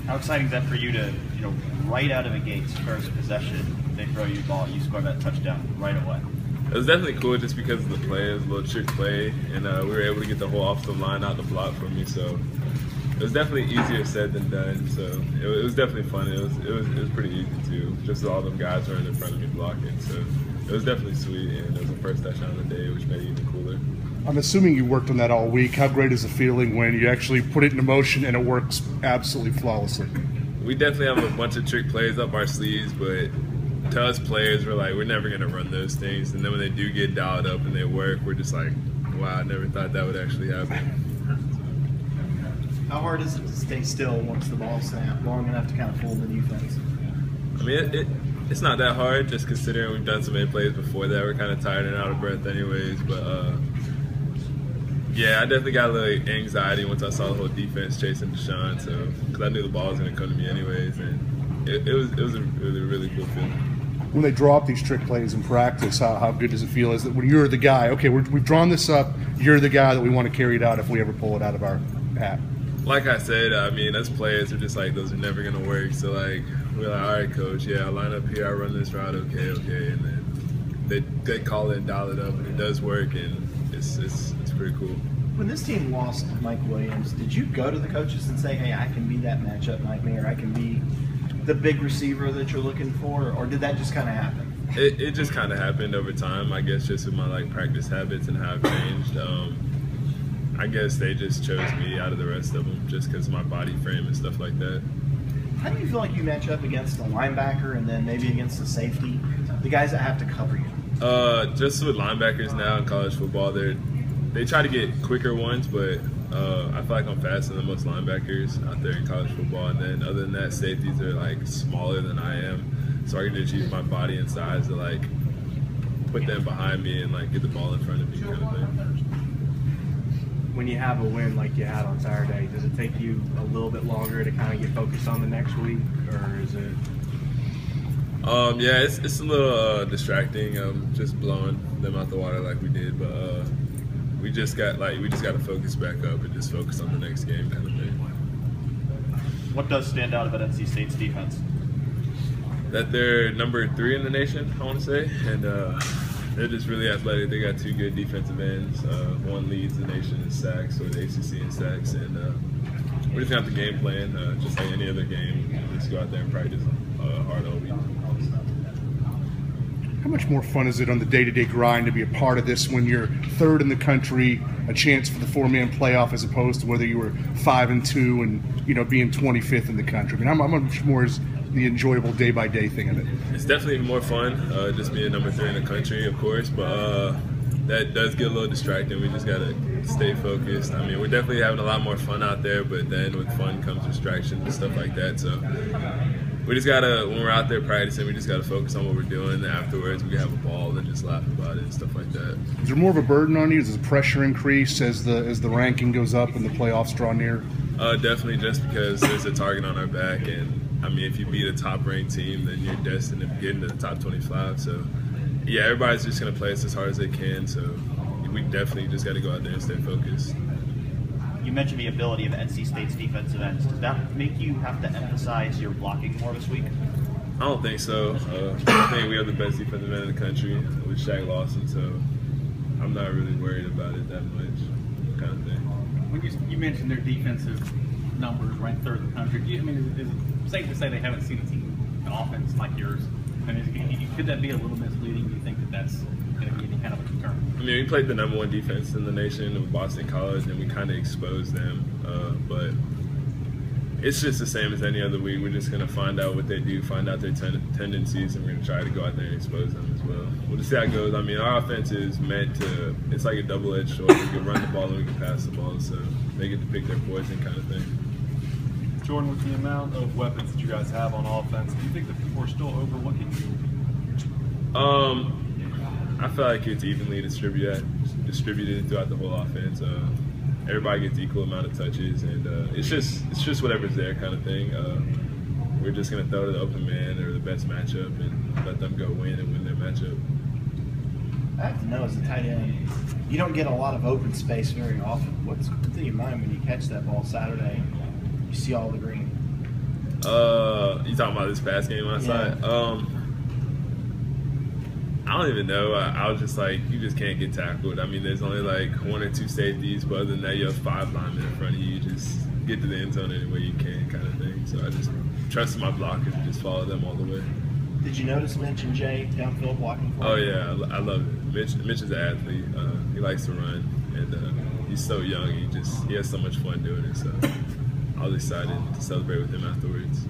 How exciting is that for you to, right out of the gates, first possession, they throw you the ball, you score that touchdown right away? It was definitely cool just because of the play. It was a little trick play, and we were able to get the whole offensive line out the block for me. So it was definitely easier said than done. So it was definitely fun. It was pretty easy too. Just all them guys were in front of me blocking. So it was definitely sweet, and it was the first touchdown of the day, which made it even cooler. I'm assuming you worked on that all week. How great is the feeling when you actually put it into motion and it works absolutely flawlessly? We definitely have a bunch of trick plays up our sleeves, but to us players, we're never going to run those things. And then when they do get dialed up and they work, we're just like, wow, I never thought that would actually happen. How hard is it to stay still once the ball's snapped long enough to kind of fool the defense? I mean, it's not that hard, just considering we've done so many plays before that. We're kind of tired and out of breath anyways. But, yeah, I definitely got a little anxiety once I saw the whole defense chasing Deshaun, because I knew the ball was going to come to me anyways. And it was a really, really cool feeling. When they draw up these trick plays in practice, how good does it feel? Is that when you're the guy, okay, we've drawn this up, you're the guy that we want to carry it out if we ever pull it out of our hat? Like I said, I mean, us players are just like, those are never going to work. So, we're like, all right, coach, yeah, I line up here, I run this route, okay. And then they call it and dial it up, and it does work, and it's pretty cool. When this team lost Mike Williams, did you go to the coaches and say, hey, I can be that matchup nightmare, I can be the big receiver that you're looking for, or did that just kind of happen? It just kind of happened over time, I guess, just with my practice habits and how I've changed. I guess they just chose me out of the rest of them just because of my body frame and stuff like that. How do you feel like you match up against a linebacker and then maybe against the safety, the guys that have to cover you? Just with linebackers now in college football, they try to get quicker ones, but I feel like I'm faster than most linebackers out there in college football. And then other than that, safeties are smaller than I am, so I can just use my body and size to put them behind me and get the ball in front of me, kind of thing. When you have a win like you had on Saturday, does it take you a little bit longer to kind of get focused on the next week, or is it? Yeah, it's a little distracting. Just blowing them out the water like we did, but we just got to focus back up and just focus on the next game, kind of thing. What does stand out about NC State's defense? That they're number 3 in the nation, I want to say, and they're just really athletic. They got 2 good defensive ends. One leads the nation in sacks, or the ACC in sacks, and we're just gonna have the game plan, just like any other game. Just go out there and practice hard all week. How much more fun is it on the day-to-day grind to be a part of this when you're 3rd in the country, a chance for the 4-man playoff, as opposed to whether you were 5-2 and being 25th in the country? I mean, how much more is the enjoyable day-by-day thing of it? It's definitely more fun, just being number 3 in the country, of course, but that does get a little distracting. We just gotta stay focused. I mean, we're definitely having a lot more fun out there, but then with fun comes distractions and stuff like that. So we just gotta, when we're out there practicing, we just gotta focus on what we're doing. And afterwards, we can have a ball and just laugh about it and stuff like that. Is there more of a burden on you? Does the pressure increase as the ranking goes up and the playoffs draw near? Definitely, just because there's a target on our back, and I mean, if you beat a top-ranked team, then you're destined to get into the top 25. So, yeah, everybody's just going to play us as hard as they can. So, we definitely just got to go out there and stay focused. You mentioned the ability of NC State's defensive ends. Does that make you have to emphasize your blocking more this week? I don't think so. I think we have the best defensive end in the country with Shaq Lawson, so I'm not really worried about it that much, kind of thing. When you mentioned their defensive numbers, ranked 3rd in the country, is it safe to say they haven't seen a team, an offense like yours? And could that be a little misleading? Do you think that that's going to be any kind of a concern? I mean, we played the number 1 defense in the nation with Boston College, and we kind of exposed them. But it's just the same as any other week. We're just going to find out what they do, find out their tendencies, and we're going to try to go out there and expose them as well. We'll just see how it goes. I mean, our offense is meant to – it's like a double-edged sword. We can run the ball and we can pass the ball, so they get to pick their poison kind of thing. Jordan, with the amount of weapons that you guys have on offense, do you think that people are still overlooking you? I feel like it's evenly distributed throughout the whole offense. Everybody gets equal amount of touches, and it's just whatever's there kind of thing. We're just gonna throw to the open man or the best matchup and let them go win and win their matchup. I have to know, as a tight end, you don't get a lot of open space very often. What's in your mind when you catch that ball Saturday? You see all the green. You talking about this past game outside? Yeah. I don't even know. I was just like, you just can't get tackled. I mean, there's only like 1 or 2 safeties, but other than that, you have 5 linemen in front of you. You just get to the end zone any way you can, kind of thing. So I just trusted my blockers and just followed them all the way. Did you notice Mitch and Jay downfield blocking for Oh you? yeah, I love it. Mitch is an athlete. He likes to run, and he's so young. He has so much fun doing it. So I was excited to celebrate with him afterwards.